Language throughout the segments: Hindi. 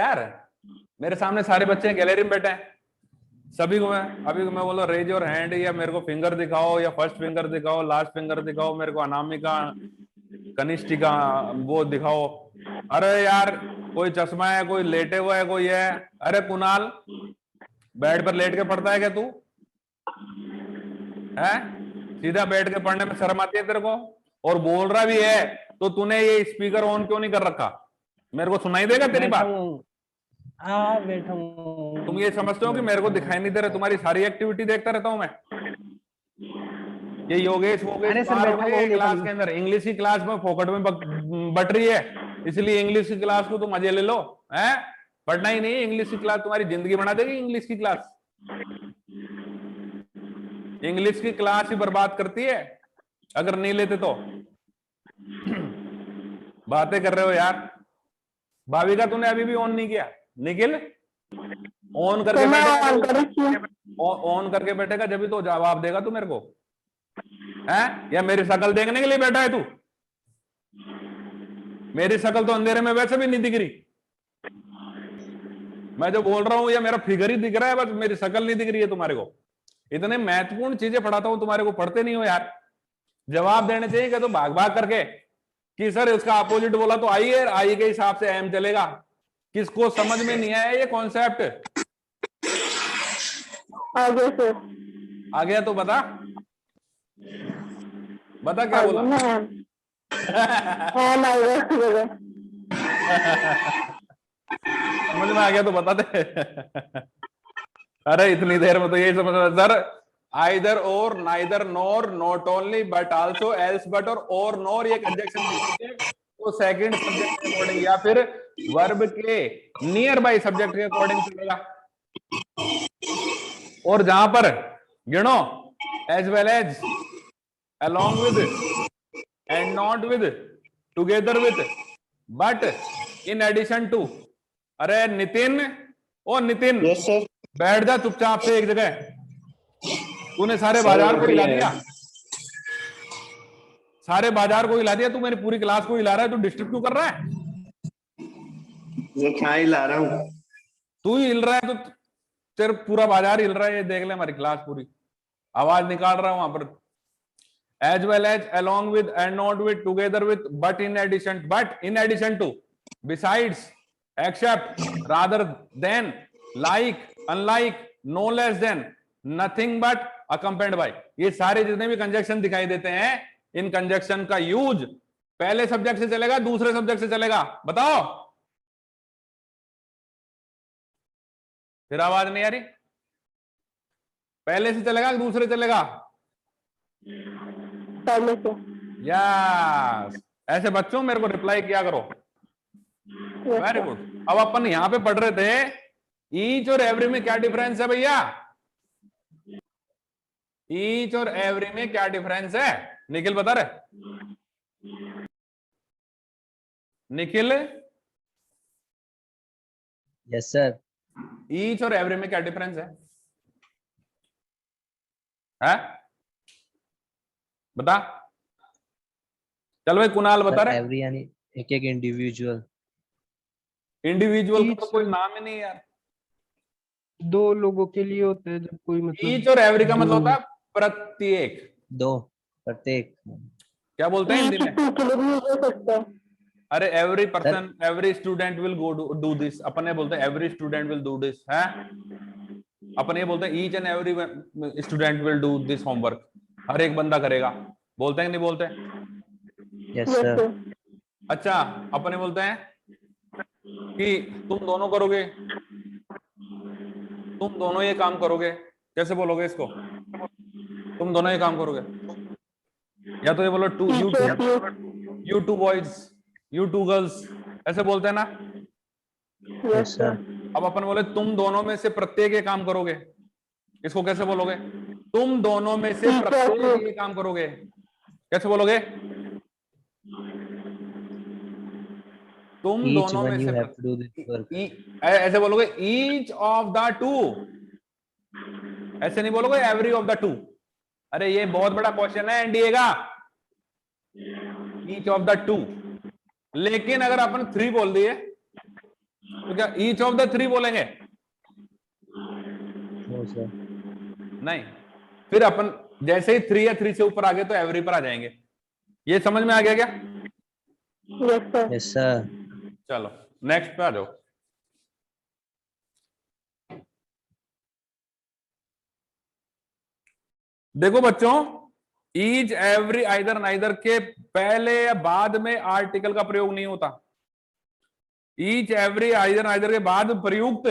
यार, मेरे सामने सारे बच्चे गैलरी में बैठे हैं, सभी को मैं बोला रेज योर हैंड, या मेरे को फिंगर दिखाओ, या फर्स्ट फिंगर दिखाओ, लास्ट फिंगर दिखाओ, मेरे को अनामिका कनिष्ठिका वो दिखाओ। अरे यार, कोई चश्मा है, कोई लेटे हुआ है, कोई है। अरे कुणाल, बेड पर लेट के पढ़ता है क्या तू? है सीधा बैठ के पढ़ने में शर्म आती है तेरे को? और बोल रहा भी है तो तूने ये स्पीकर ऑन क्यों नहीं कर रखा? मेरे को सुनाई देगा तेरी बात? हाँ बैठा हूँ। तुम ये समझते हो कि मेरे को दिखाई नहीं दे रहा? तुम्हारी सारी एक्टिविटी देखता रहता हूं मैं। ये योगेश क्लास के अंदर इंग्लिश की क्लास में फोकट में बट रही है, इसलिए इंग्लिश की क्लास को तुम मजे ले लो। है पढ़ना ही नहीं, इंग्लिश की क्लास तुम्हारी जिंदगी बना देगी। इंग्लिश की क्लास, इंग्लिश की क्लास ही बर्बाद करती है अगर नहीं लेते तो। बातें कर रहे हो यार। भाभी का तूने अभी भी ऑन नहीं किया? निखिल ऑन करके बैठेगा, ऑन करके बैठेगा जब भी तो जवाब देगा तू मेरे को। है या मेरी शक्ल देखने के लिए बैठा है तू? मेरी शक्ल तो अंधेरे में वैसे भी नहीं दिख रही। मैं जो बोल रहा हूं या मेरा फिगर ही दिख रहा है, बस मेरी शक्ल नहीं दिख रही है तुम्हारे को। इतने महत्वपूर्ण चीजें पढ़ाता हूं तुम्हारे को, पढ़ते नहीं हो यार। जवाब देने चाहिए क्या तो भाग भाग करके कि सर उसका अपोजिट बोला तो आई है, आई के हिसाब से एम चलेगा। किसको समझ में नहीं आया ये कॉन्सेप्ट? आ गया तो बता, बता क्या बोला? समझ में आ गया तो बता दे। अरे इतनी देर में तो यही समझ रहा sir, either or, neither nor, not only but also, else but or nor ये कंजक्शन तो सेकंड सब्जेक्ट के अकॉर्डिंग या फिर वर्ब के नियर बाय सब्जेक्ट के अकॉर्डिंग चलेगा। और जहां पर गिनो as well as, along with, and not with, together with, but in addition to। अरे नितिन, ओ नितिन, यस सर। बैठ जा चुपचाप से एक जगह। तूने सारे बाजार को हिला दिया, सारे बाजार को हिला दिया। तू मेरी पूरी क्लास को हिला रहा है, तू डिस्टर्ब क्यों कर रहा है? ये क्या हिला रहा हूँ? तू ही हिल रहा है तो तेरे पूरा बाजार हिल रहा है। ये देख ले हमारी क्लास पूरी आवाज निकाल रहा है वहां पर। as well as, along with, and not with, together with, but in addition to, besides, except, rather than, like, unlike, no less than, nothing but, accompanied by। ये सारे जितने भी कंजक्शन दिखाई देते हैं, इन कंजक्शन का यूज पहले सब्जेक्ट से चलेगा, दूसरे सब्जेक्ट से चलेगा? बताओ। फिर आवाज नहीं आ रही? पहले से चलेगा कि दूसरे चलेगा? पहले से। यस, ऐसे बच्चों मेरे को रिप्लाई किया करो। Very good. अब अपन यहां पे पढ़ रहे थे ईच और एवरी में क्या डिफरेंस है भैया? ईच और एवरी में क्या डिफरेंस है? निखिल बता रहे? Nikhil, yes sir. ईच और एवरी में क्या डिफरेंस है? है? बता। चल भाई कुणाल बता रहे। एवरी यानी एक एक इंडिविजुअल। इंडिविजुअल का तो कोई नाम ही नहीं यार। दो लोगों के लिए होते हैं जब कोई मतलब। ईच और एवरी का मतलब होता है प्रत्येक, दो, प्रत्येक। क्या बोलते हैं हिंदी में? अरे every person, every student will go do this. अपन ये बोलते हैं every student will do this है। अपन ये बोलते हैं each and every student will do this homework. हर एक बंदा करेगा। बोलते हैं कि नहीं बोलते? Yes sir. अच्छा, अपन ये बोलते हैं कि तुम दोनों करोगे, तुम दोनों ये काम करोगे। कैसे बोलोगे इसको? तुम दोनों ये काम करोगे, या तो ये बोलो to you two boys, you two girls, ऐसे बोलते हैं ना? Yes sir. अब अपन बोले तुम दोनों में से प्रत्येक ये काम करोगे, इसको कैसे बोलोगे? तुम दोनों में से प्रत्येक ये काम करोगे, कैसे बोलोगे? तुम दोनों में से ऐसे बोलोगे ईच ऑफ द टू, ऐसे नहीं बोलोगे एवरी ऑफ द टू। अरे ये बहुत बड़ा क्वेश्चन है एनडीए का, ईच ऑफ द टू। लेकिन अगर अपन 3 बोल दिए तो तो क्या ईच ऑफ द थ्री बोलेंगे? No sir. नहीं, फिर अपन जैसे ही थ्री या थ्री से ऊपर आ गए तो एवरी पर आ जाएंगे। ये समझ में आ गया क्या? Yes sir. यस सर। चलो नेक्स्ट पे आ जाओ। देखो बच्चों, ईच एवरी आइदर नाइदर के पहले या बाद में आर्टिकल का प्रयोग नहीं होता। ईच एवरी आइदर नाइदर के बाद प्रयुक्त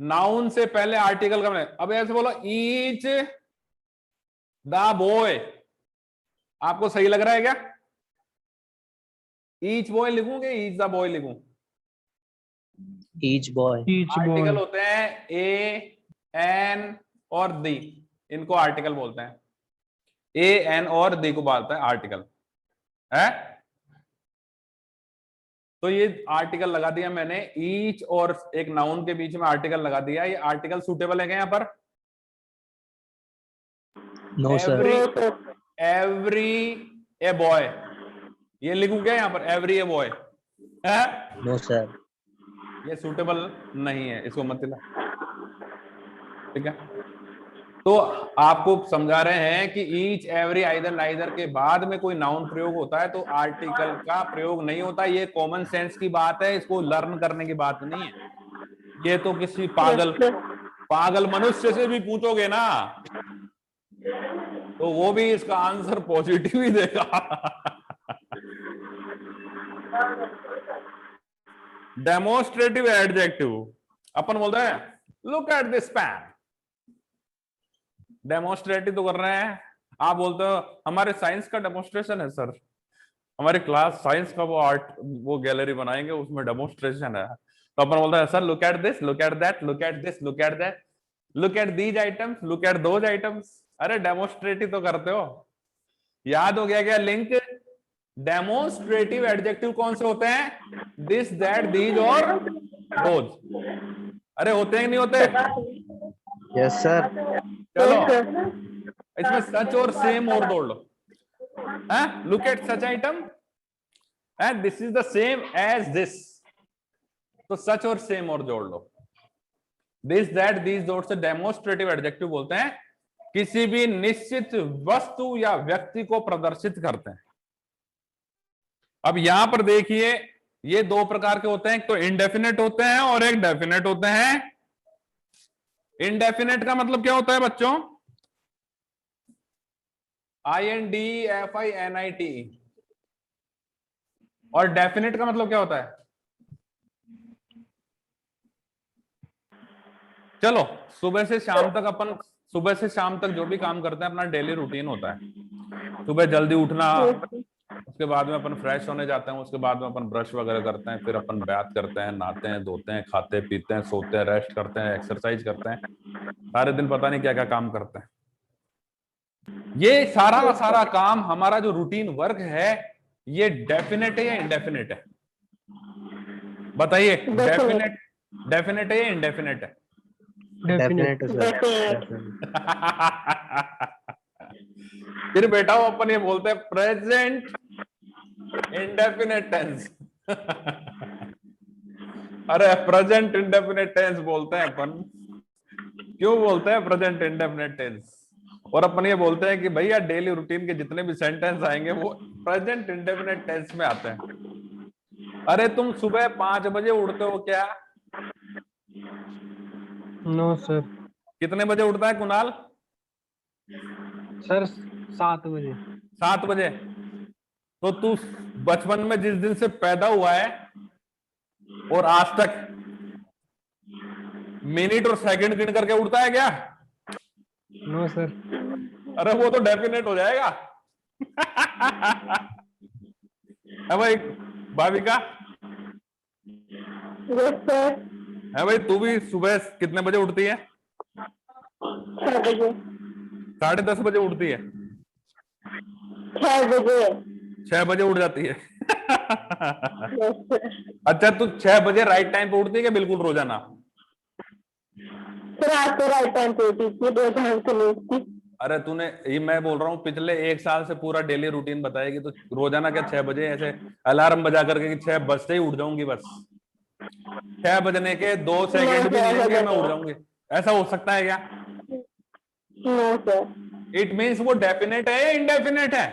नाउन से पहले आर्टिकल का। अब ऐसे बोलो ईच द बॉय, आपको सही लग रहा है क्या? ईच बॉय लिखूं कि ईच द बॉय लिखूं? Each boy. Each article boy. होते हैं ए, एन और दी, इनको आर्टिकल बोलते हैं। ए, एन और दी को बोलता है आर्टिकल है। तो ये आर्टिकल लगा दिया मैंने, ईच और एक नाउन के बीच में आर्टिकल लगा दिया। ये आर्टिकल सूटेबल है क्या यहाँ पर? No sir. Every a boy, ये लिखूं क्या यहाँ पर? एवरी ए बॉय है? No sir. ये सूटेबल नहीं है, इसको मत लिखना, ठीक है। तो आपको समझा रहे हैं कि ईच एवरी आइदर नाइदर के बाद में कोई नाउन प्रयोग होता है तो आर्टिकल का प्रयोग नहीं होता। ये कॉमन सेंस की बात है, इसको लर्न करने की बात नहीं है। ये तो किसी पागल मनुष्य से भी पूछोगे ना तो वो भी इसका आंसर पॉजिटिव ही देगा। डेमोन्स्ट्रेटिव एडजेक्टिव, अपन बोलते हैं look at this pen. Demonstrative तो कर रहे हैं, आप बोलते हो हमारे साइंस का डेमोन्स्ट्रेशन है सर, हमारी क्लास साइंस का वो गैलरी बनाएंगे उसमें डेमोन्स्ट्रेशन है। तो अपन बोलते हैं sir look at this, look at that, look at this, look at that, look at these items, look at those items. अरे डेमोन्स्ट्रेटिव तो करते हो। याद हो गया क्या लिंक? डेमोन्स्ट्रेटिव एडजेक्टिव कौन से होते हैं? दिस, दैट, दीज और दोज। अरे होते हैं कि नहीं होते? यस सर। चलो इसमें सच और सेम और जोड़ लो। Look at such item and this is the same as this, तो सच और सेम और जोड़ लो। दिस, दैट, दीज, दोज से डेमोन्स्ट्रेटिव एडजेक्टिव बोलते हैं, किसी भी निश्चित वस्तु या व्यक्ति को प्रदर्शित करते हैं। अब यहां पर देखिए ये दो प्रकार के होते हैं, एक तो इंडेफिनेट होते हैं और एक डेफिनेट होते हैं। इंडेफिनेट का मतलब क्या होता है बच्चों? INDEFINIT। और डेफिनेट का मतलब क्या होता है? चलो सुबह से शाम तक जो भी काम करते हैं अपना डेली रूटीन होता है। सुबह जल्दी उठना, उसके बाद में अपन फ्रेश होने जाते हैं, उसके बाद में अपन ब्रश वगैरह करते हैं, फिर अपन बात करते हैं, नहाते हैं, धोते हैं, खाते पीते हैं, सोते हैं, रेस्ट करते हैं, एक्सरसाइज करते हैं, सारे दिन पता नहीं क्या क्या काम करते हैं। ये सारा का सारा काम हमारा जो रूटीन वर्क है ये डेफिनेट है या इंडेफिनेट है? बताइए, डेफिनेट है या इंडेफिनेट है? Definite sir. फिर बेटा वो अपन ये बोलते हैं प्रेजेंट इंडेफिनेट टेंस। अरे प्रेजेंट इंडेफिनेट टेंस बोलते हैं अपन। क्यों बोलते हैं प्रेजेंट इंडेफिनेट टेंस? और अपन ये बोलते हैं कि भैया डेली रूटीन के जितने भी सेंटेंस आएंगे वो प्रेजेंट इंडेफिनेट टेंस में आते हैं। अरे तुम सुबह 5 बजे उठते हो क्या? No sir. कितने बजे उठता है कुणाल? सर 7 बजे। 7 बजे। तो तू बचपन में जिस दिन से पैदा हुआ है और आज तक मिनट और सेकंड गिन करके उठता है क्या? No sir. अरे वो तो डेफिनेट हो जाएगा। है भाई भाविका? Yes sir. है भाई तू भी सुबह कितने बजे उठती है? 6 बजे। 10:30 बजे उठती है? 6 बजे। 6 बजे उठ जाती है। Yes sir. अच्छा तू 6 बजे राइट टाइम पे उठती है क्या बिल्कुल रोजाना? सर आज तो राइट टाइम पे उठी थी, 2 घंटे से नहीं उठती। अरे तूने, ये मैं बोल रहा हूँ पिछले 1 साल से पूरा डेली रूटीन बताएगी तो रोजाना क्या 6 बजे ऐसे अलार्म बजा करके कि 6 बजते ही उठ जाऊंगी बस? 6 बजने के 2 सेकंड भी नहीं होंगे मैं उड़ जाऊंगी, ऐसा हो सकता है क्या? No sir. इट मीन्स वो डेफिनेट है या इंडेफिनेट है?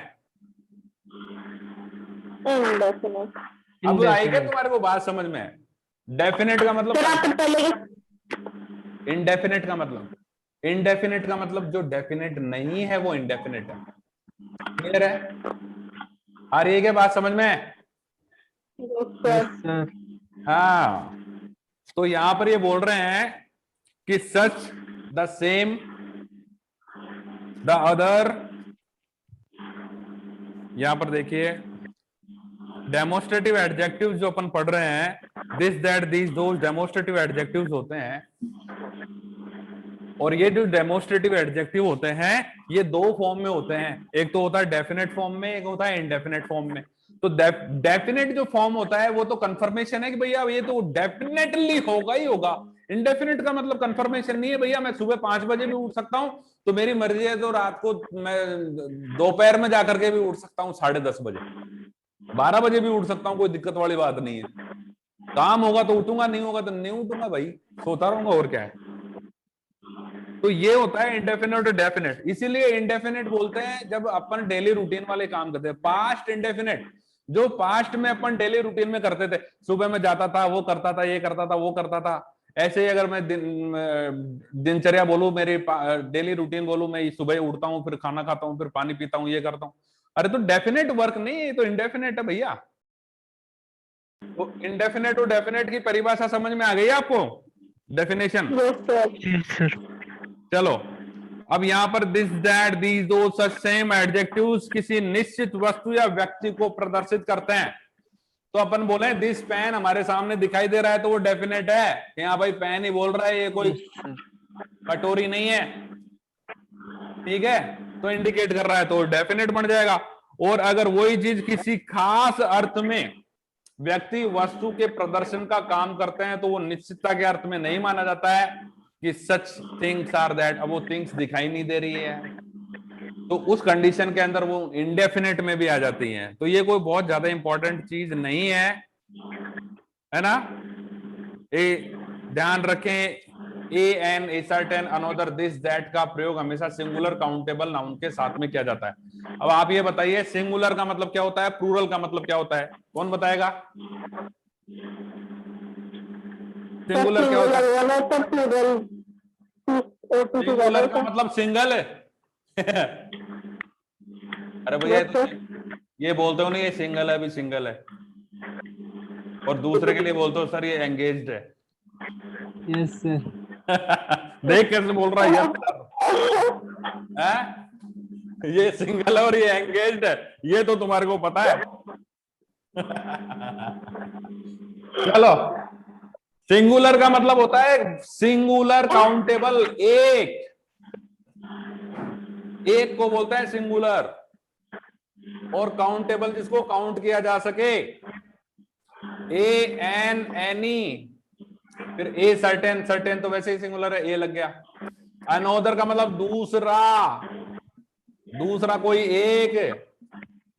इनडेफिनेट। अब आएगा Indefinite. तुम्हारे को बात समझ में? डेफिनेट का सर मतलब, आप पहले इंडेफिनेट का मतलब, इंडेफिनेट का मतलब जो डेफिनेट नहीं है वो इंडेफिनेट है। क्लियर है? आ रही है क्या बात समझ में? Sir Yes, sir. हाँ, तो यहां पर ये बोल रहे हैं कि सच द सेम द अदर, यहां पर देखिए डेमोस्ट्रेटिव एडजेक्टिव्स जो अपन पढ़ रहे हैं, this that these those demonstrative adjectives होते हैं। और ये जो डेमोस्ट्रेटिव एडजेक्टिव होते हैं ये दो फॉर्म में होते हैं, एक तो होता है डेफिनेट फॉर्म में, एक होता है इनडेफिनेट फॉर्म में। तो डेफिनेट जो फॉर्म होता है वो तो कंफर्मेशन है कि भैया ये तो डेफिनेटली होगा ही होगा। इनडेफिनेट का मतलब कंफर्मेशन नहीं है, भैया मैं सुबह 5 बजे भी उठ सकता हूं तो मेरी मर्जी है, तो रात को मैं दोपहर में जाकर के भी उठ सकता हूँ 10:30 बजे, 12 बजे भी उठ सकता हूँ, कोई दिक्कत वाली बात नहीं है। काम होगा तो उठूंगा, नहीं होगा तो नहीं उठूंगा भाई, सोता रहूंगा और क्या है। तो ये होता है इंडेफिनेट और डेफिनेट। इसीलिए इंडेफिनेट बोलते हैं जब अपन डेली रूटीन वाले काम करते हैं। पास्ट इंडेफिनेट, जो पास्ट में अपन डेली रूटीन में करते थे, सुबह में जाता था, वो करता था, ये करता था, वो करता था। ऐसे ही अगर मैं दिनचर्या बोलूं, मेरी डेली रूटीन बोलूं, मैं सुबह उठता हूँ, फिर खाना खाता हूँ, फिर पानी पीता हूँ, ये करता हूँ। अरे तो डेफिनेट वर्क नहीं है, तो इंडेफिनेट है भैया। तो इंडेफिनेट और डेफिनेट की परिभाषा समझ में आ गई आपको? डेफिनेशन। Yes, sir. चलो अब यहां पर दिस दैट दीज दो सच सेम एडजेक्टिव्स किसी निश्चित वस्तु या व्यक्ति को प्रदर्शित करते हैं। तो अपन बोले दिस पेन हमारे सामने दिखाई दे रहा है तो वो डेफिनेट है कि हाँ भाई पेन ही बोल रहा है, ये कोई Yes, sir. कटोरी नहीं है, ठीक है, तो इंडिकेट कर रहा है तो डेफिनेट बन जाएगा। और अगर वही चीज किसी खास अर्थ में व्यक्ति वस्तु के प्रदर्शन का काम करते हैं तो वो निश्चितता के अर्थ में नहीं माना जाता है कि सच थिंग्स आर दैट। अब वो थिंग्स दिखाई नहीं दे रही है तो उस कंडीशन के अंदर वो इंडेफिनेट में भी आ जाती हैं। तो ये कोई बहुत ज्यादा इंपॉर्टेंट चीज नहीं है ना? ए ध्यान रखें, a an a certain another this that का प्रयोग हमेशा सिंगुलर काउंटेबल नाउन के साथ में किया जाता है। अब आप ये बताइए सिंगुलर का मतलब क्या होता है, प्लूरल का मतलब क्या होता है, कौन बताएगा? सिंगुलर क्या होता है? सिंगुलर का मतलब सिंगल है। अरे भैया ये बोलते हो नहीं ये सिंगल है, अभी सिंगल है, और दूसरे के लिए बोलते हो सर ये एंगेज्ड है। Yes, sir. देख कैसे बोल रहा है, ये सिंगल है और ये एंगेज्ड है, ये तो तुम्हारे को पता है। चलो, सिंगुलर का मतलब होता है सिंगुलर काउंटेबल, एक को बोलता है सिंगुलर, और काउंटेबल जिसको काउंट किया जा सके, ए एन एनी, फिर ए सर्टेन, सर्टेन तो वैसे ही सिंगुलर है, ए लग गया। अनोदर का मतलब दूसरा, दूसरा कोई एक,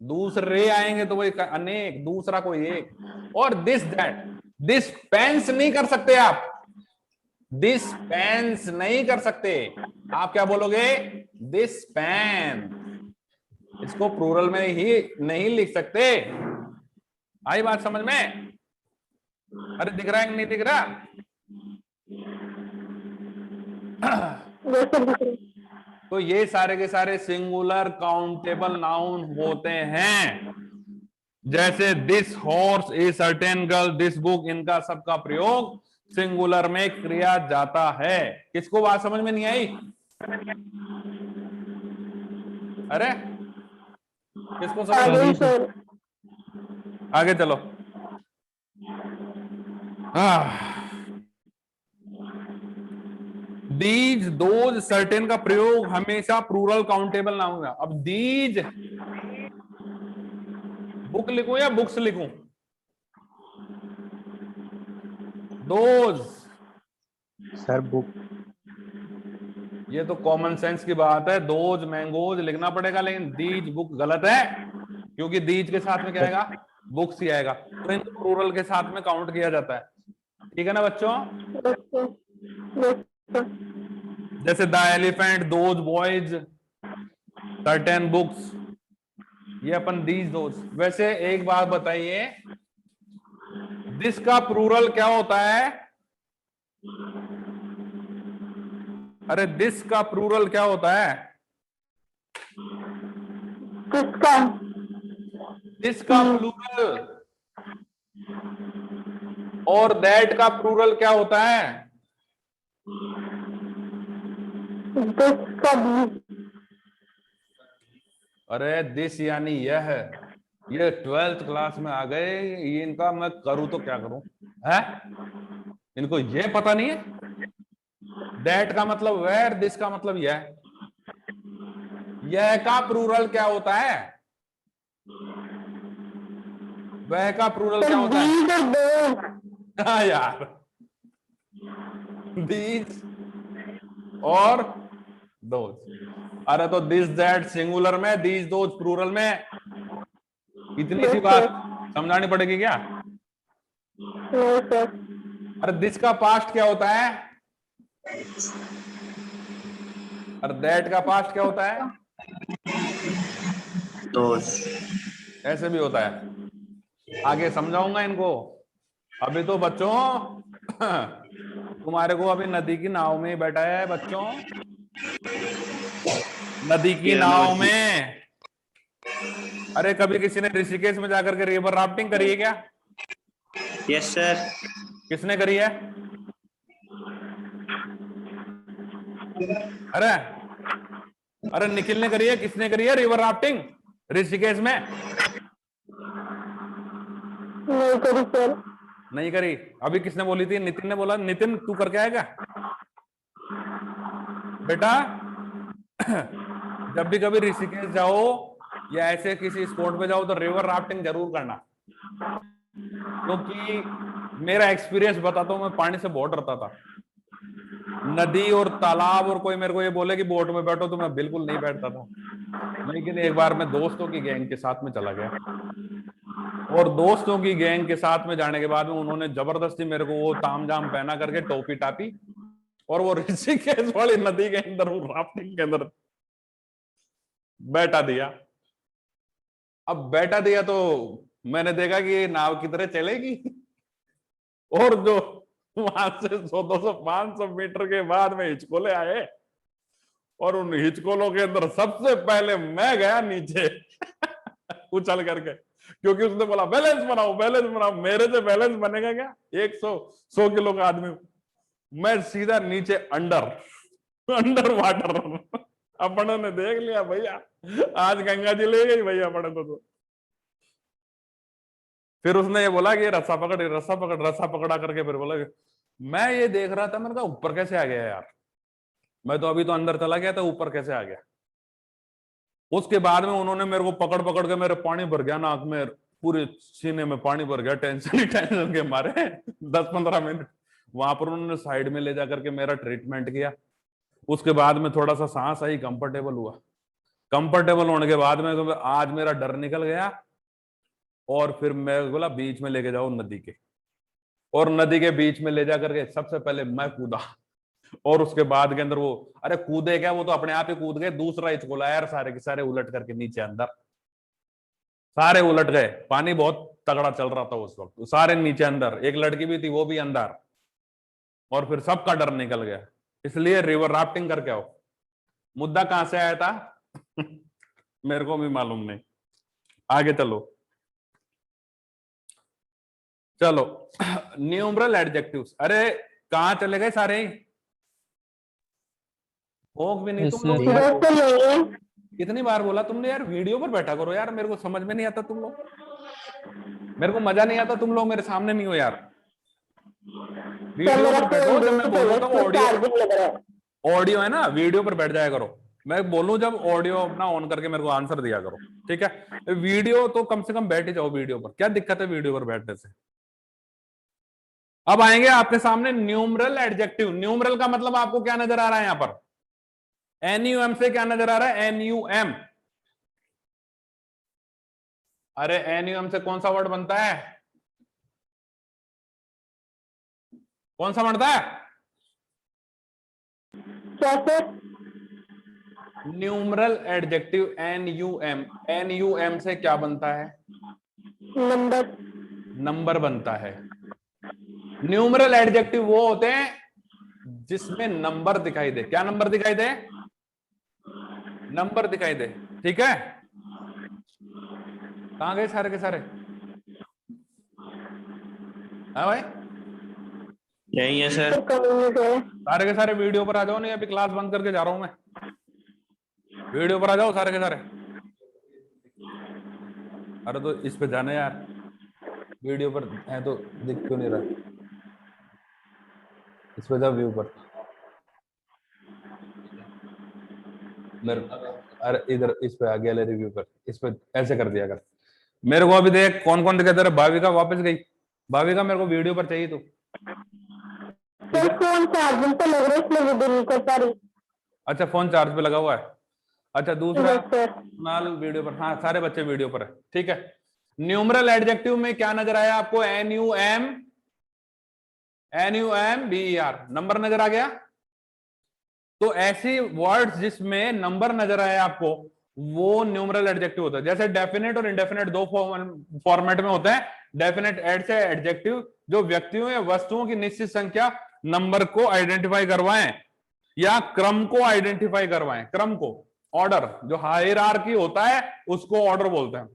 दूसरे आएंगे तो वही अनेक, दूसरा कोई एक। और दिस दैट, दिस पेंस नहीं कर सकते आप, दिस पेंस नहीं कर सकते आप, क्या बोलोगे? This pen. इसको प्लूरल में ही नहीं लिख सकते। आई बात समझ में? अरे दिख रहा है कि नहीं दिख रहा? तो ये सारे के सारे सिंगुलर काउंटेबल नाउन होते हैं। जैसे this horse, a certain girl, this book, इनका सबका प्रयोग सिंगुलर में किया जाता है। किसको बात समझ में नहीं आई? अरे किसको समझ? आगे चलो। दीज, दोज, सर्टेन का प्रयोग हमेशा प्लूरल काउंटेबल नाउन है। अब दीज बुक लिखूं या बुक्स लिखूं? Those sir book. ये तो कॉमन सेंस की बात है, दोज मैंगोज लिखना पड़ेगा, लेकिन दीज बुक गलत है, क्योंकि दीज के साथ में क्या आएगा? बुक्स ही आएगा। तो इनको प्लूरल के साथ में काउंट किया जाता है। ठीक है ना बच्चों? Yes, sir. Yes, sir. जैसे the elephant, those boys, certain books, ये अपन दीज दोज। वैसे एक बात बताइए, दिस का प्लूरल क्या होता है? अरे दिस का प्लूरल क्या होता है? किसका? दिस का प्लूरल और दैट का प्लूरल क्या होता है? किसका भी? अरे दिस यानी यह। ये 12th क्लास में आ गए, ये इनका मैं करूं तो क्या करूं है? इनको ये पता नहीं है। दैट का मतलब वेयर, दिस का मतलब यह। यह का प्लूरल क्या होता है? वह का प्लूरल क्या होता है? These are those. हाँ यार, दीज और दोज। अरे तो दिस दैट सिंगुलर में, दीज दोज प्लूरल में। इतनी सी Yes, बात sir. समझानी पड़ेगी क्या? No, sir. अरे दिस का पास्ट क्या होता है? और दैट का पास्ट क्या होता है? दोस्त। ऐसे भी होता है। आगे समझाऊंगा इनको। अभी तो बच्चों तुम्हारे को अभी नदी की नाव में ही बैठा है बच्चों, नदी की नाव में। अरे कभी किसी ने ऋषिकेश में जाकर के रिवर राफ्टिंग करी है क्या? Yes sir. किसने करी है? अरे अरे निखिल ने करी है। किसने करी है रिवर राफ्टिंग ऋषिकेश में? नहीं करी सर। नहीं करी। अभी किसने बोली थी? नितिन ने बोला। नितिन तू करके आएगा बेटा? जब भी कभी ऋषिकेश जाओ या ऐसे किसी स्पॉट पे जाओ तो रिवर राफ्टिंग जरूर करना, क्योंकि मेरा एक्सपीरियंस बताता हूं, मैं पानी से बहुत डरता था। नदी और तालाब और कोई मेरे को ये बोले कि बोट में बैठो तो मैं बिल्कुल नहीं बैठता था। लेकिन एक बार मैं दोस्तों की गैंग के साथ में चला गया, और दोस्तों की गैंग के साथ में जाने के बाद में उन्होंने जबरदस्ती मेरे को वो तामझाम पहना करके टोपी टापी और वो ऋषिकेश वाली नदी के अंदर वो राफ्टिंग के अंदर बैठा दिया। अब बैठा दिया तो मैंने देखा कि ये नाव की तरह चलेगी, और जो वहां से 100-200 500 मीटर के बाद में हिचकोले आए, और उन हिचकोलों के अंदर सबसे पहले मैं गया नीचे उछल करके, क्योंकि उसने बोला बैलेंस बनाओ बैलेंस बनाओ। मेरे से बैलेंस बनेगा क्या? 100 किलो का आदमी। मैं सीधा नीचे अंडर वाटर। अपनों ने देख लिया भैया, आज गंगा जी ले गई भैया अपने तो। फिर उसने ये बोला कि ये रस्सा पकड़ रस्सा पकड़, रस्सा पकड़ा करके फिर बोला। मैं ये देख रहा था, मैंने कहा ऊपर कैसे आ गया यार? मैं तो अभी तो अंदर चला गया था, ऊपर कैसे आ गया? उसके बाद में उन्होंने मेरे को पकड़ पकड़ के, मेरे पानी भर गया नाक में, पूरे सीने में पानी भर गया, टेंशन ही टेंशन के मारे 10-15 मिनट वहां पर उन्होंने साइड में ले जाकर के मेरा ट्रीटमेंट किया। उसके बाद में थोड़ा सा सांस आई, कंफर्टेबल हुआ। कंफर्टेबल होने के बाद में तो आज मेरा डर निकल गया, और फिर मैं बोला बीच में लेके जाओ नदी के, और नदी के बीच में ले जाकर के सबसे पहले मैं कूदा, और उसके बाद के अंदर वो, अरे कूदे क्या, वो तो अपने आप ही कूद गए। दूसरा हिचकोला यार, सारे के सारे उलट करके नीचे अंदर, सारे उलट गए। पानी बहुत तगड़ा चल रहा था उस वक्त, सारे नीचे अंदर। एक लड़की भी थी, वो भी अंदर, और फिर सबका डर निकल गया। इसलिए रिवर राफ्टिंग करके आओ। मुद्दा कहां से आया था? मेरे को भी मालूम नहीं। आगे चलो चलो। Numeral adjectives. अरे कहां चले गए सारे? भोग भी नहीं तुम लोग। दोस्तों नहीं है। कितनी बार बोला तुमने यार, वीडियो पर बैठा करो यार, मेरे को समझ में नहीं आता तुम लोग, मेरे को मजा नहीं आता, तुम लोग मेरे सामने नहीं हो यार। वीडियो पर बैठो, जब मैं बोल रहा हूँ ऑडियो, चार्जिंग लग रहा है। ऑडियो है ना, वीडियो पर बैठ जाया करो। मैं बोलूं जब ऑडियो अपना ऑन करके मेरे को आंसर दिया करो, ठीक है? वीडियो तो कम से कम बैठ ही जाओ वीडियो पर, क्या दिक्कत है वीडियो पर बैठने से? अब आएंगे आपके सामने न्यूमरल एडजेक्टिव। न्यूमरल का मतलब आपको क्या नजर आ रहा है यहां पर? NUM से क्या नजर आ रहा है? NUM। अरे NUM से कौन सा वर्ड बनता है? कौन सा बनता है? क्या sir? Numeral adjective NUM, NUM से क्या बनता है? नंबर। नंबर बनता है। न्यूमरल एडजेक्टिव वो होते हैं जिसमें नंबर दिखाई दे। क्या नंबर दिखाई दे? नंबर दिखाई दे। ठीक है, कहां गए सारे के सारे? हाँ भाई, यही है सर। सारे के सारे वीडियो पर आ जाओ। नहीं, अभी क्लास बंद करके जा रहा हूं मैं। वीडियो पर आ जाओ सारे के सारे। अरे तो इस पे जाना यार, वीडियो पर है तो दिख क्यों नहीं रहा? इस पे जाओ, व्यू पर। मेरे, अरे इधर इस पे आ, गैलरी व्यू पर। इस पे ऐसे कर दिया कर। मेरे को अभी देख कौन कौन दिखा दे रहा। भाविका वापस गई। भाविका मेरे को वीडियो पर चाहिए तू। सर फोन चार्जिंग पे लग रहा है इसलिए वीडियो नहीं कर पा रही। अच्छा, फोन चार्ज पे लगा हुआ है। अच्छा, दूसरा यस सर। कुणाल वीडियो पर। हाँ, सारे बच्चे वीडियो पर है। ठीक है, न्यूमरल एडजेक्टिव में क्या नजर आया आपको? NUMBER, नंबर नजर आ गया। तो ऐसी वर्ड्स जिसमें नंबर नजर आया आपको, वो न्यूमरल एडजेक्टिव होता है। जैसे डेफिनेट और इंडेफिनेट दो फॉर्मेट में होते हैं। डेफिनेट एड से एडजेक्टिव जो व्यक्तियों या वस्तुओं की निश्चित संख्या नंबर को आइडेंटिफाई करवाएं या क्रम को आइडेंटिफाई करवाएं। क्रम को, ऑर्डर, जो हायरार्की होता है उसको ऑर्डर बोलते हैं।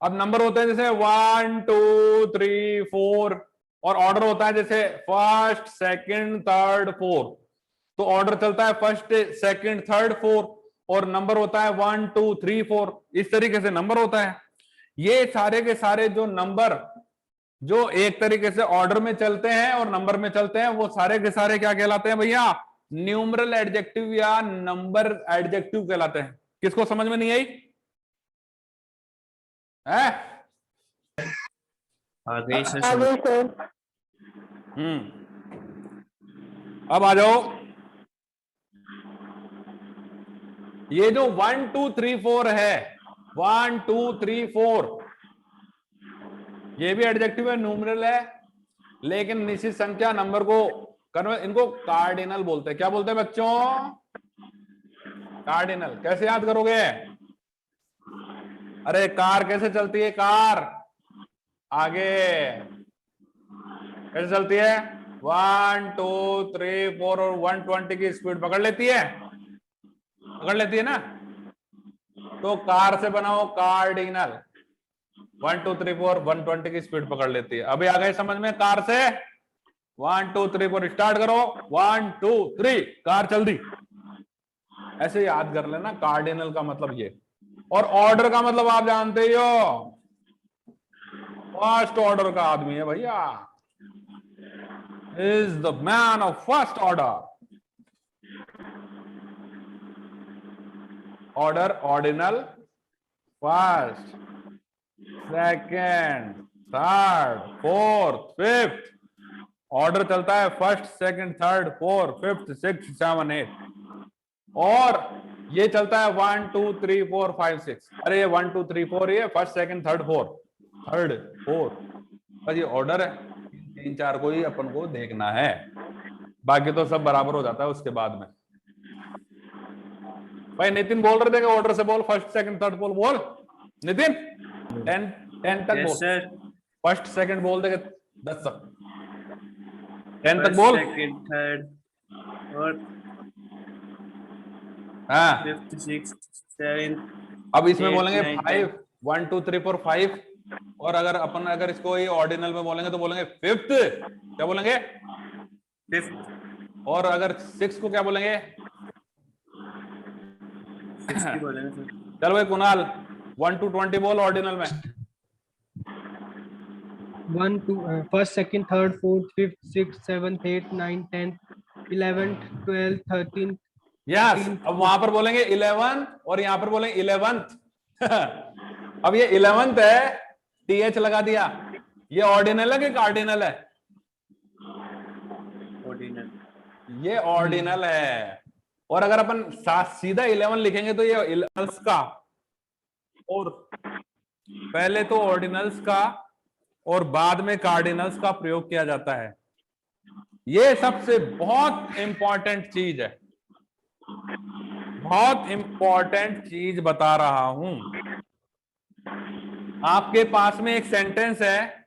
अब नंबर होते हैं जैसे 1 2 3 4, और ऑर्डर होता है जैसे फर्स्ट सेकंड थर्ड फोर्थ। तो ऑर्डर चलता है फर्स्ट सेकंड थर्ड फोर्थ, और नंबर होता है 1 2 3 4। इस तरीके से नंबर होता है। ये सारे के सारे जो नंबर जो एक तरीके से ऑर्डर में चलते हैं और नंबर में चलते हैं, वो सारे के सारे क्या कहलाते हैं भैया? न्यूमरल एडजेक्टिव या नंबर एडजेक्टिव कहलाते हैं। किसको समझ में नहीं आई है? आ गई सर आ समझ। गई सर। अब आ जाओ। ये जो 1 2 3 4 है, 1 2 3 4, ये भी एडजेक्टिव है, न्यूमरल है, लेकिन निश्चित संख्या नंबर को इनको कार्डिनल बोलते हैं। क्या बोलते हैं बच्चों? कार्डिनल। कैसे याद करोगे? अरे कार कैसे चलती है? कार आगे कैसे चलती है? 1 2 3 4 और 120 की स्पीड पकड़ लेती है, पकड़ लेती है ना। तो कार से बनाओ कार्डिनल। 1 2 3 4 120 की स्पीड पकड़ लेती है। अभी आ गए समझ में? कार से 1 2 3 4 स्टार्ट करो, 1 2 3, कार चल दी। ऐसे याद कर लेना, कार्डिनल का मतलब ये। और ऑर्डर का मतलब आप जानते ही हो, फर्स्ट ऑर्डर का आदमी है भैया, is the man of first order. Order, ordinal, first second third fourth fifth. Order चलता है first second third fourth fifth six 7 8, और ये चलता है 1 2 3 4 5 6। अरे ये 1 2 3 4 ये फर्स्ट सेकंड थर्ड फोर्थ, बस ये ऑर्डर है। 3 4 को ही अपन को देखना है, बाकी तो सब बराबर हो जाता है उसके बाद में। भाई नितिन बोल रहे थे कि ऑर्डर से बोल, फर्स्ट सेकंड थर्ड बोल नितिन। 10 तक यस बोल, सर। फर्स्ट सेकंड बोल देगा 10 तक, 10 तक फर्स्ट बोल। सेकंड थर्ड और हाँ, फिफ्थ सिक्स्थ सेवेंथ अब इसमें 8 बोलेंगे 9 5 10। 1 2 3 4 5, और अगर इसको ये ऑर्डिनल में बोलेंगे तो बोलेंगे फिफ्थ। क्या बोलेंगे? फिफ्थ। और अगर 6 को क्या बोलेंगे? 60 बोलेंगे सर। चल भाई कुणाल 1 to 20 बोल ऑर्डिनल में। 1 2 first second third fourth fifth six seventh 8 9 10 11th 12th 13th yes, 14th अब वहां पर बोलेंगे 11 और यहां पर बोलेंगे 11th। अब ये 11th है, TH लगा दिया। ये ऑर्डिनल है कि कार्डिनल है? ऑर्डिनल। ये ऑर्डिनल है। और अगर अपन सीधा 11 लिखेंगे तो ये ऑर्डिनल्स का, और पहले तो ऑर्डिनल्स का और बाद में कार्डिनल्स का प्रयोग किया जाता है। ये सबसे बहुत इंपॉर्टेंट चीज है, बहुत इंपॉर्टेंट चीज बता रहा हूं। आपके पास में एक सेंटेंस है,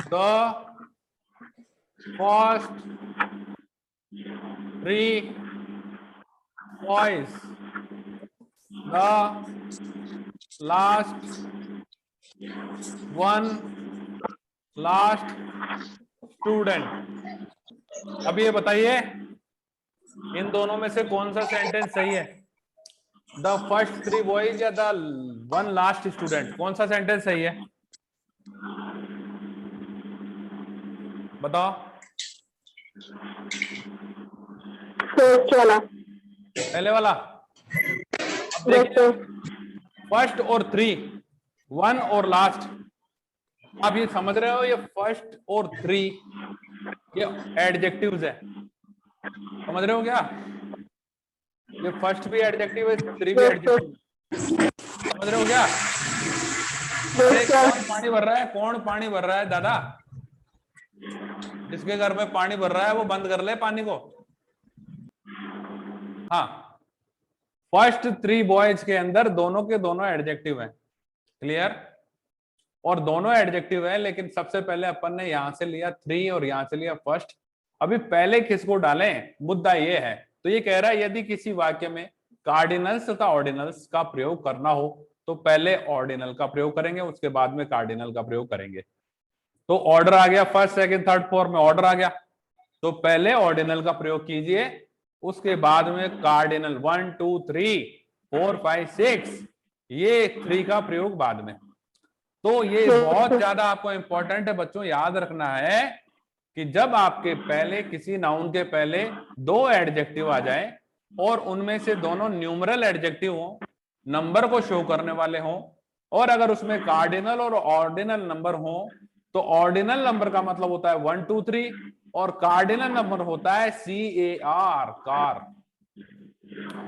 the first 3 boys, the last one, last student। अब ये बताइए इन दोनों में से कौन सा सेंटेंस सही है? द फर्स्ट 3 बॉयज या द वन लास्ट स्टूडेंट, कौन सा सेंटेंस सही है? बताओ। फर्स्ट वाला। पहले वाला। अब देखिए, फर्स्ट और 3, 1 और लास्ट। आप ये समझ रहे हो, ये फर्स्ट और 3 ये एडजेक्टिव्स है, समझ रहे हो क्या? ये फर्स्ट भी एडजेक्टिव है, 3 भी एडजेक्टिव, समझ रहे हो क्या? अरे कौन पानी भर रहा है? कौन पानी भर रहा है दादा? जिसके घर में पानी भर रहा है वो बंद कर ले पानी को। हाँ, फर्स्ट 3 बॉयज के अंदर दोनों के दोनों एडजेक्टिव हैं, क्लियर? और दोनों एडजेक्टिव है, लेकिन सबसे पहले अपन ने यहां से लिया 3 और यहां से लिया फर्स्ट। अभी पहले किसको डालें, मुद्दा ये है। तो ये कह रहा है यदि किसी वाक्य में कार्डिनल्स तथा ऑर्डिनल्स का प्रयोग करना हो तो पहले ऑर्डिनल का प्रयोग करेंगे, उसके बाद में कार्डिनल का प्रयोग करेंगे। तो ऑर्डर आ गया, फर्स्ट सेकंड थर्ड फोर्थ में ऑर्डर आ गया, तो पहले ऑर्डिनल का प्रयोग कीजिए, उसके बाद में कार्डिनल 1 2 3 4 5 6 ये 3 का प्रयोग बाद में। तो ये बहुत ज्यादा आपको इंपॉर्टेंट है बच्चों, याद रखना है कि जब आपके पहले किसी नाउन के पहले 2 एडजेक्टिव आ जाए और उनमें से दोनों न्यूमरल एडजेक्टिव हो, नंबर को शो करने वाले हों, और अगर उसमें कार्डिनल और ऑर्डिनल नंबर हो, तो ऑर्डिनल नंबर का मतलब होता है 1 2 3 और कार्डिनल नंबर होता है CAR, कार।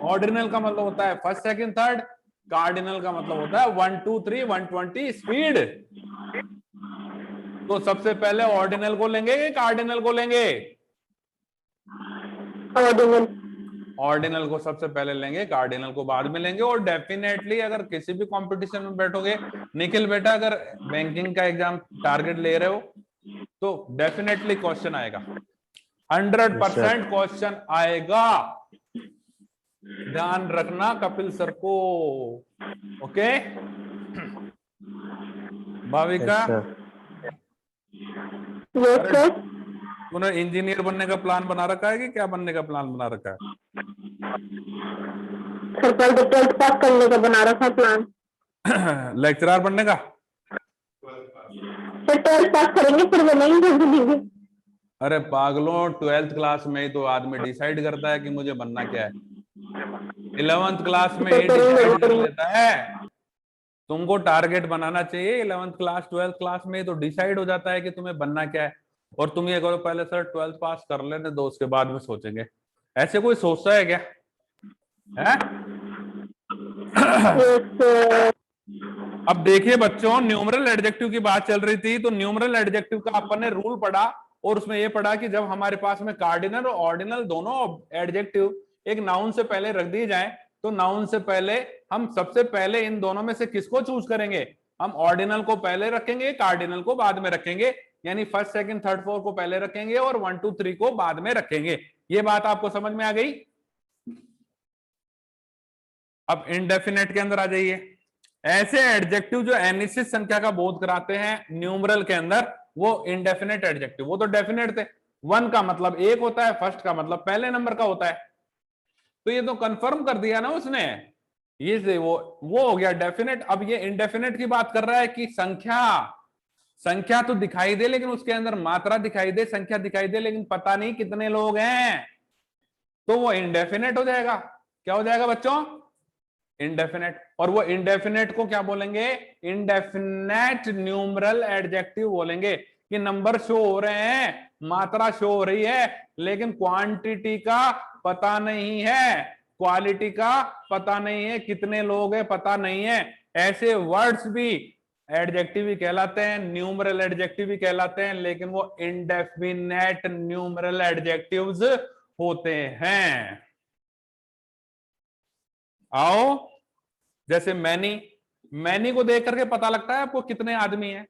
ऑर्डिनल का मतलब होता है फर्स्ट सेकंड थर्ड, कार्डिनल का मतलब होता है 1 2 3 120 स्पीड। तो सबसे पहले ऑर्डिनल को लेंगे कि कार्डिनल को लेंगे? ऑर्डिनल। ऑर्डिनल को सबसे पहले लेंगे, कार्डिनल को बाद में लेंगे। और डेफिनेटली अगर किसी भी कंपटीशन में बैठोगे, निखिल बेटा अगर बैंकिंग का एग्जाम टारगेट ले रहे हो तो डेफिनेटली क्वेश्चन आएगा, 100% क्वेश्चन आएगा, ध्यान रखना कपिल सर को। ओके भाविका, तूने इंजीनियर बनने का प्लान बना रखा है कि क्या बनने का प्लान बना रखा है? सर 12th पास करने का बना रखा प्लान। लेक्चरर बनने का? सर 12th पास करेंगे फिर बनेंगे। अरे पागलों, 12th क्लास में ही तो आदमी डिसाइड करता है कि मुझे बनना क्या है। 11th क्लास में ही डिसाइड कर लेता है। तुमको टारगेट बनाना चाहिए 11th क्लास 12th क्लास में, तो डिसाइड हो जाता है कि तुम्हें बनना क्या है। और तुम ये करो पहले सर 12th पास कर लेने दो, उसके बाद में सोचेंगे। ऐसे कोई सोचता है क्या? है? अब देखिए बच्चों, न्यूमरल एडजेक्टिव की बात चल रही थी, तो न्यूमरल एडजेक्टिव का अपन ने रूल पढ़ा और उसमें ये पढ़ा कि जब हमारे पास में कार्डिनल और ऑर्डिनल दोनों एडजेक्टिव एक नाउन से पहले रख दिए जाए, तो नाउन से पहले हम सबसे पहले इन दोनों में से किसको चूज करेंगे? हम ऑर्डिनल को पहले रखेंगे, कार्डिनल को बाद में रखेंगे, यानी फर्स्ट सेकंड थर्ड फोर्थ को पहले रखेंगे और 1 2 3 को बाद में रखेंगे। ये बात आपको समझ में आ गई? अब इंडेफिनेट के अंदर आ जाइए। ऐसे एडजेक्टिव जो एनिसिस संख्या का बोध कराते हैं न्यूमरल के अंदर, वो इंडेफिनेट एडजेक्टिव। वो तो डेफिनेट थे, 1 का मतलब 1 होता है, फर्स्ट का मतलब पहले नंबर का होता है। तो ये तो कंफर्म कर दिया ना उसने, ये से वो हो गया डेफिनेट। अब ये इंडेफिनेट की बात कर रहा है कि संख्या तो दिखाई दे, लेकिन उसके अंदर मात्रा दिखाई दे, संख्या दिखाई दे, लेकिन पता नहीं कितने लोग हैं, तो वो इंडेफिनेट हो जाएगा। क्या हो जाएगा बच्चों? इंडेफिनेट। और वो इंडेफिनेट को क्या बोलेंगे? इंडेफिनेट न्यूमरल एडजेक्टिव बोलेंगे कि नंबर शो हो रहे हैं, मात्रा शो हो रही है, लेकिन क्वांटिटी का पता नहीं है, क्वालिटी का पता नहीं है, कितने लोग हैं पता नहीं है। ऐसे वर्ड्स भी एडजेक्टिव ही कहलाते हैं, न्यूमरल एडजेक्टिव ही कहलाते हैं, लेकिन वो इंडेफिनेट न्यूमरल एडजेक्टिव्स होते हैं। आओ, जैसे मैनी, मैनी को देख करके पता लगता है आपको कितने आदमी हैं।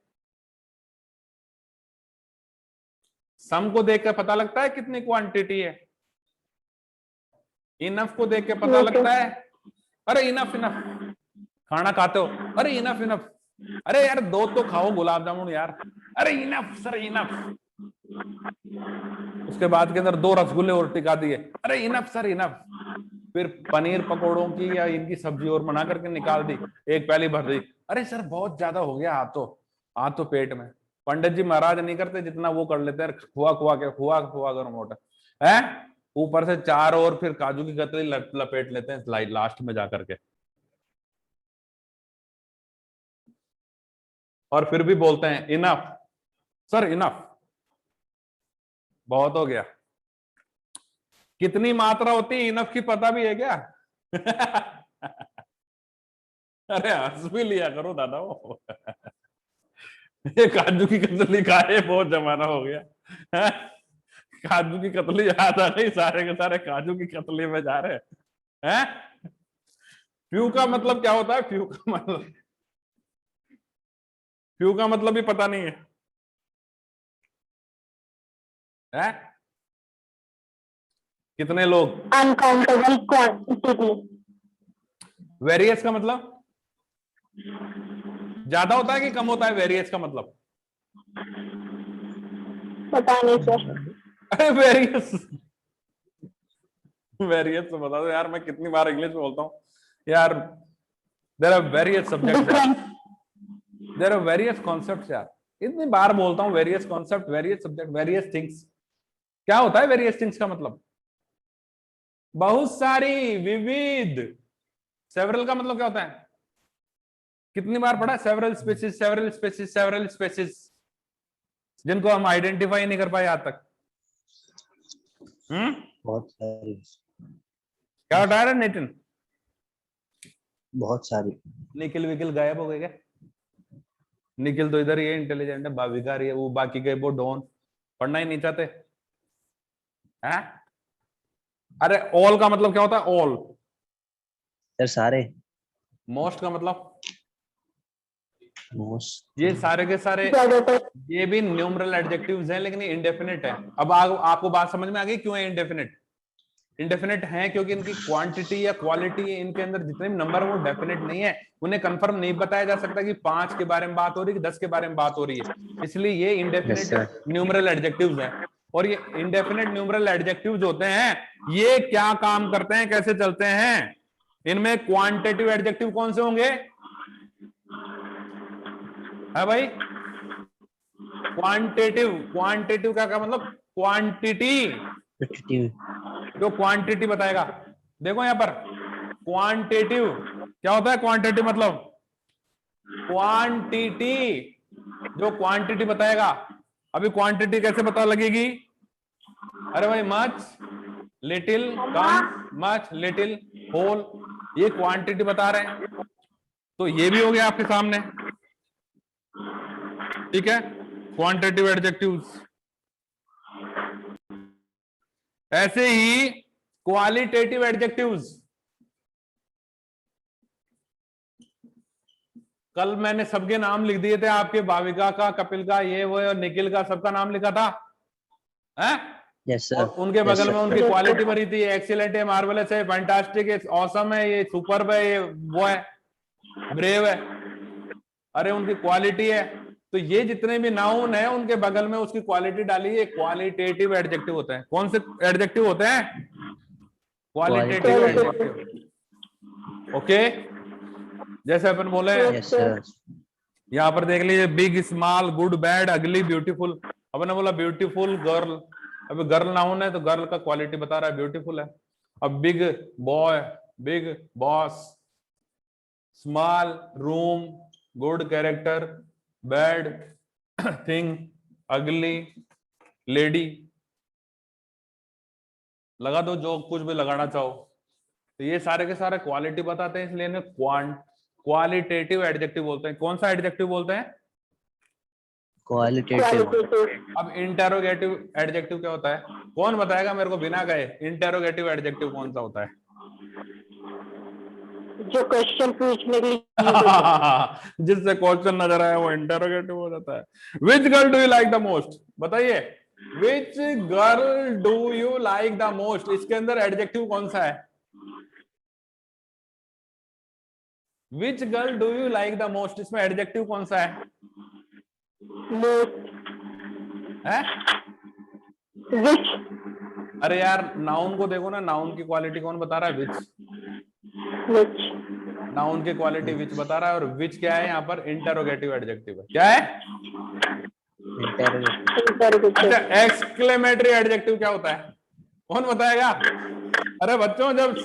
सम को देख कर पता लगता है कितनी क्वांटिटी है। इनफ को देख के पता लगता है, अरे इनफ इनफ। खाना खाते हो, अरे इनफ इनफ, अरे यार 2 तो खाओ गुलाब जामुन यार, अरे इनफ सर इनफ। उसके बाद के अंदर 2 रसगुल्ले और टिका दिए, अरे इनफ सर इनफ। फिर पनीर पकोड़ों की या इनकी सब्जी और बना करके निकाल दी, एक प्याली भर दी, अरे सर बहुत ज्यादा हो गया, आ तो पेट में। पंडित जी महाराज नहीं करते जितना वो कर लेते हैं, खुआ खुआ कर मोटा है। ऊपर से 4 और फिर काजू की कतली लपेट लेते हैं लास्ट में जाकर के, और फिर भी बोलते हैं इनफ सर इनफ, बहुत हो गया। कितनी मात्रा होती है इनफ की पता भी है क्या? अरे हंस भी लिया करो दादा वो। ये काजू की कतली खाए बहुत जमाना हो गया है? काजू की कतली याद आ गई, सारे के सारे काजू की कतली में जा रहे हैं। फ्यू का मतलब क्या होता है? फ्यू का मतलब भी पता नहीं है? कितने लोग? Uncountable quantity. वेरियस का मतलब ज्यादा होता है कि कम होता है? वेरियस का मतलब पता नहीं सर। अरे वेरियस, वेरियस तो बता दो यार, मैं कितनी बार इंग्लिश में बोलता हूँ यार। There are various subjects, there are various concepts यार, इतनी बार बोलता हूँ various concept, various subject, various things. क्या होता है वेरियस थिंग्स का मतलब? बहुत सारी, विविध। सेवरल का मतलब क्या होता है? कितनी बार पढ़ा? Several species, several species, several species, जिनको हम आइडेंटिफाई नहीं कर पाए आज तक। बहुत सारी, क्या बता रहे नितिन? बहुत सारी। निखिल विकिल गायब हो गए क्या? निखिल तो इधर ही है, इंटेलिजेंट है, भाविका रही है, वो बाकी गए वो डॉन, पढ़ना ही नहीं चाहते हैं? अरे ऑल का मतलब क्या होता है? ऑल सर सारे। मोस्ट का मतलब? मोस्ट। ये सारे के सारे, ज्यादातर। ये भी न्यूमरल एडजेक्टिव्स हैं, लेकिन ये इंडेफिनिट है। अब आपको बात समझ में आ गई क्यों है इंडेफिनिट? इंडेफिनिट है क्योंकि इनकी क्वांटिटी या क्वालिटी, इनके अंदर जितने भी नंबर है वो डेफिनेट नहीं है। उन्हें कंफर्म नहीं बताया जा सकता कि 5 के बारे में बात हो रही है कि 10 के बारे में बात हो रही है, इसलिए ये इंडेफिनिट न्यूमरल एडजेक्टिव्स हैं। और ये इंडेफिनिट न्यूमरल एडजेक्टिव्स होते हैं, ये क्या काम करते हैं, कैसे चलते हैं? इनमें क्वांटिटिव एडजेक्टिव कौन से होंगे? है भाई? क्वांटिटिव, क्वांटिटिव क्या मतलब? क्वांटिटी, जो क्वांटिटी बताएगा। देखो यहां पर क्वांटिटिव क्या होता है? क्वांटिटी मतलब क्वांटिटी, जो क्वांटिटी बताएगा। अभी क्वांटिटी कैसे पता लगेगी? अरे भाई मच, लिटिल, कम, मच, लिटिल, होल, ये क्वांटिटी बता रहे हैं। तो ये भी हो गया आपके सामने, ठीक है? Quantitative adjectives. ऐसे ही क्वालिटेटिव एडजेक्टिव्स। कल मैंने सबके नाम लिख दिए थे आपके, भाविका का, कपिल का, ये वो और निखिल का, सबका नाम लिखा था हैं? Yes sir. और उनके बगल में उनकी क्वालिटी भरी थी, एक्सीलेंट है, मार्वलस है, फैंटास्टिक है, ऑसम है, ये सुपर्ब है, ये वो है, ब्रेव है। अरे उनकी क्वालिटी है। तो ये जितने भी नाउन है उनके बगल में उसकी क्वालिटी डाली है, क्वालिटेटिव एडजेक्टिव होते हैं। कौन से एडजेक्टिव होते हैं? Qualitative adjective. ओके, जैसे अपन बोले यस सर। यहाँ पर देख लीजिए, बिग, स्मॉल, गुड, बैड, अगली, ब्यूटीफुल। अपन ने बोला ब्यूटीफुल गर्ल, अभी गर्ल नाउन है तो गर्ल का क्वालिटी बता रहा है, ब्यूटीफुल है। अब big boy, big boss, small room, good character, bad thing, अगली लेडी, लगा दो जो कुछ भी लगाना चाहो। तो ये सारे के सारे क्वालिटी बताते हैं, इसलिए इन्हें क्वालिटेटिव एडजेक्टिव बोलते हैं। कौन सा एडजेक्टिव बोलते हैं? क्वालिटेटिव। क्वालिटेटिव। अब इंटेरोगेटिव एडजेक्टिव क्या होता है? कौन बताएगा मेरे को बिना गए? इंटेरोगेटिव एडजेक्टिव कौन सा होता है? जो क्वेश्चन पूछने के लिए use होता है। जिससे क्वेश्चन नजर आया वो इंटेरोगेटिव हो जाता है। Which girl do you like the most? बताइए, which girl do you like the most, इसके अंदर एडजेक्टिव कौन सा है? Which girl do you like the most, इसमें एडजेक्टिव कौन सा है? Most, है? which, अरे यार नाउन को देखो ना, नाउन की क्वालिटी कौन बता रहा है? विच। which, नाउन की क्वालिटी विच बता रहा है, और विच क्या है यहाँ पर? इंटेरोगेटिव एडजेक्टिव है। क्या है? इंटेरोगेटिव। interrogative, अच्छा, एक्सक्लेमेटरी एडजेक्टिव क्या होता है? कौन बताएगा? अरे बच्चों, जब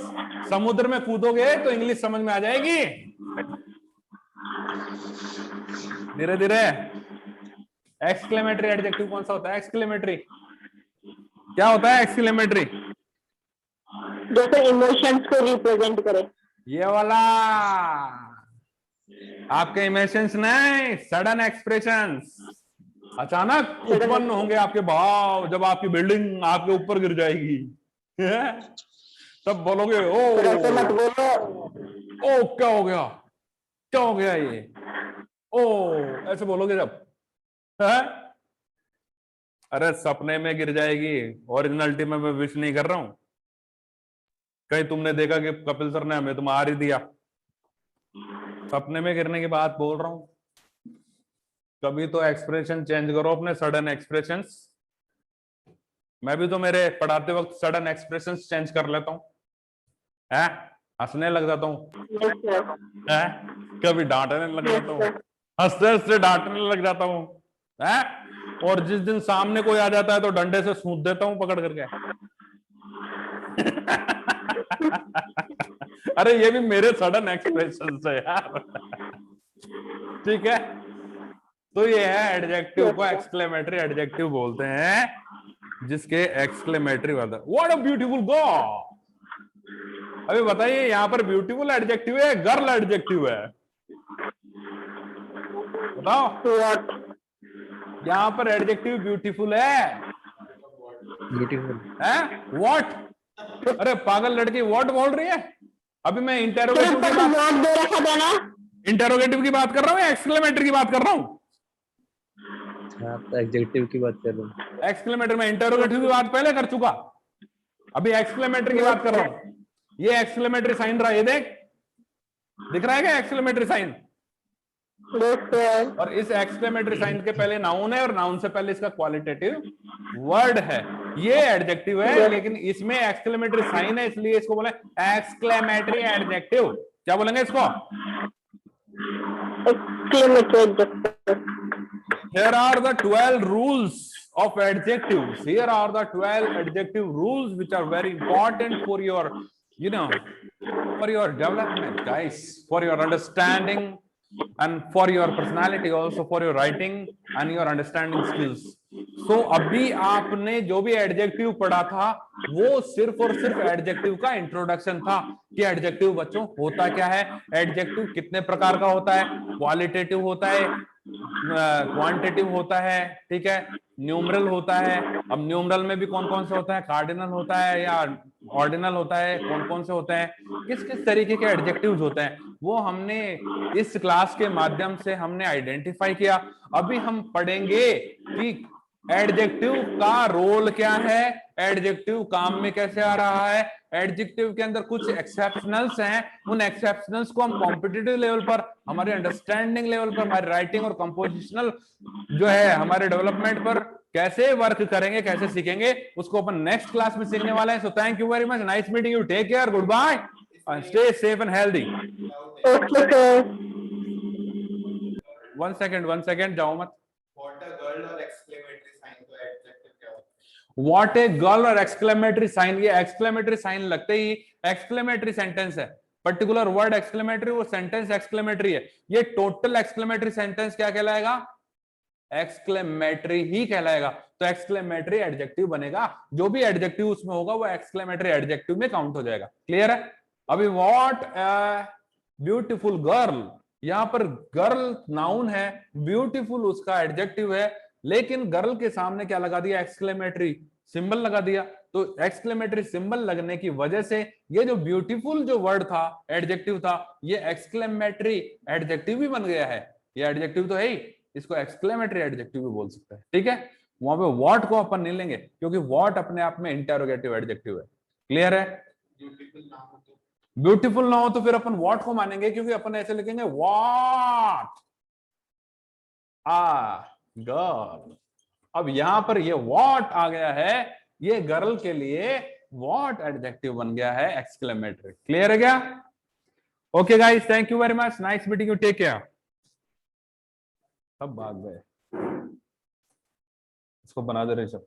समुद्र में कूदोगे तो इंग्लिश समझ में आ जाएगी धीरे धीरे। एक्सक्लेमेटरी एडजेक्टिव कौन सा होता है? एक्सक्लेमेटरी क्या होता है? एक्सक्लेमेटरी जैसे इमोशंस को रिप्रेजेंट करे। ये वाला, आपके इमोशंस नहीं, सडन एक्सप्रेशंस। अचानक उत्पन्न होंगे आपके भाव जब आपकी बिल्डिंग आपके ऊपर गिर जाएगी तब बोलोगे फिर ऐसे मत ओ बोलो, ओ क्या हो गया, क्या हो गया ये, ओ ऐसे बोलोगे जब, है? अरे सपने में गिर जाएगी, ओरिजिनलिटी में मैं विश नहीं कर रहा हूं। कहीं तुमने देखा कि कपिल सर ने हमें तो मार ही दिया, सपने में गिरने की बात बोल रहा हूं। कभी तो एक्सप्रेशन चेंज करो अपने, सडन एक्सप्रेशंस। मैं भी तो मेरे पढ़ाते वक्त सडन एक्सप्रेशंस चेंज कर लेता हूं, है? हंसने लग जाता हूं, yes sir, है? कभी डांटने लग yes जाता हूँ, sir, हंसते हंसते डांटने लग जाता हूँ, है? और जिस दिन सामने कोई आ जाता है तो डंडे से सूंध देता हूं पकड़ करके अरे ये भी मेरे सडन एक्सप्रेशन है यार ठीक है, तो ये है एडजेक्टिव को एक्सक्लेमेटरी एडजेक्टिव बोलते हैं, जिसके एक्सक्लेमेटरी वाला। What a beautiful girl. अभी बताइए, यहाँ पर ब्यूटीफुल एडजेक्टिव है, गर्ल एडजेक्टिव है? बताओ, what, यहाँ पर एडजेक्टिव ब्यूटीफुल है, ब्यूटीफुल। व्हाट? अरे पागल लड़की व्हाट बोल रही है? अभी मैं फिर इंटेरोगेटिव ऊपर की तो बात, what दे रखा था ना। इंटेरोगेटिव की बात कर रहा हूँ या एक्सक्लेमेटरी की बात कर रहा हूँ? हाँ, तो एडजेक्टिव की बात कर रहा हूँ। एक्सक्लेमेटरी में, इंटेरोगेटिव की बात पहले कर चुका, अभी एक्सक्लेमेटरी की बात कर रहा हूँ। ये एक्सक्लेमेटरी साइन रहा, ये देख, दिख रहा है क्या एक्सक्लेमेटरी साइन? yes sir, और इस एक्सक्लेमेटरी साइन के पहले नाउन है, और नाउन से पहले इसका क्वालिटेटिव वर्ड है। ये एडजेक्टिव है, लेकिन इसमें एक्सक्लेमेटरी साइन है, इसलिए इसको बोले एक्सक्लेमेटरी एडजेक्टिव। क्या बोलेंगे इसको? exclamatory adjective, Here are the 12 rules of adjectives. Here are the 12 adjective rules which are very important for your, you know, for your development, guys, for your understanding and for your personality, also for your writing and your understanding skills. So अभी आपने जो भी एडजेक्टिव पढ़ा था वो सिर्फ और सिर्फ एडजेक्टिव का इंट्रोडक्शन था कि एडजेक्टिव बच्चों होता क्या है, एडजेक्टिव कितने प्रकार का होता है, क्वालिटेटिव होता है, क्वांटिटिव होता है, ठीक है, न्यूमरल होता है। अब न्यूमरल में भी कौन कौन से होता है, कार्डिनल होता है या ऑर्डिनल होता है, कौन कौन से होते हैं, किस किस तरीके के एडजेक्टिव्स होते हैं, वो हमने इस क्लास के माध्यम से हमने आइडेंटिफाई किया। अभी हम पढ़ेंगे कि एडजेक्टिव का रोल क्या है, एडजेक्टिव काम में कैसे आ रहा है, एडजेक्टिव के अंदर कुछ एक्सेप्शनल्स हैं, उन एक्सेप्शनल्स को हम कॉम्पिटिटिव लेवल पर, हमारे अंडरस्टैंडिंग लेवल पर, हमारे राइटिंग और कंपोजिशनल जो है हमारे डेवलपमेंट पर कैसे वर्क करेंगे, कैसे सीखेंगे, उसको अपन नेक्स्ट क्लास में सीखने वाले हैं। So thank you very much, nice meeting you, take care, goodbye and stay safe and healthy. okay sir, one second जाओ मत। What a girl और एक्सक्लेमेटरी साइन, ये एक्सक्लेमेटरी साइन लगते ही एक्सक्लेमेटरी सेंटेंस है, पर्टिकुलर वर्ड एक्सक्लेमेटरी, वो सेंटेंस एक्सक्लेमेटरी है। ये टोटल एक्सक्लेमेटरी सेंटेंस क्या कहलाएगा? एक्सक्लेमेटरी ही कहलाएगा। तो एक्सक्लेमेटरी एडजेक्टिव बनेगा, जो भी एडजेक्टिव उसमें होगा वो एक्सक्लेमेटरी एडजेक्टिव में काउंट हो जाएगा। क्लियर है? अभी व्हाट ब्यूटीफुल गर्ल, यहाँ पर गर्ल नाउन है, ब्यूटीफुल उसका एडजेक्टिव है, लेकिन गर्ल के सामने क्या लगा दिया, एक्सक्लेमेटरी सिंबल लगा दिया। तो एक्सक्लेमेटरी सिंबल लगने की वजह से ये जो ब्यूटीफुल जो वर्ड था, एडजेक्टिव था, ये एक्सक्लेमेटरी एडजेक्टिव भी बन गया है। ये एडजेक्टिव तो है ही, इसको एक्सक्लेमेटरी एडजेक्टिव भी बोल सकते हैं, ठीक है। वहां पे व्हाट को अपन नहीं लेंगे, क्योंकि व्हाट अपने आप में इंटेरोगेटिव एडजेक्टिव है। क्लियर है? ब्यूटीफुल ना हो तो फिर अपन व्हाट को मानेंगे, क्योंकि अपन ऐसे लिखेंगे व्हाट आ गर्ल। अब यहां पर ये व्हाट आ गया है, ये गर्ल के लिए व्हाट एडजेक्टिव बन गया है, एक्सक्लेमेटरी। क्लियर है क्या? Okay guys, thank you very much, nice meeting you, take care. सब भाग गए, इसको बना दे रहे सब।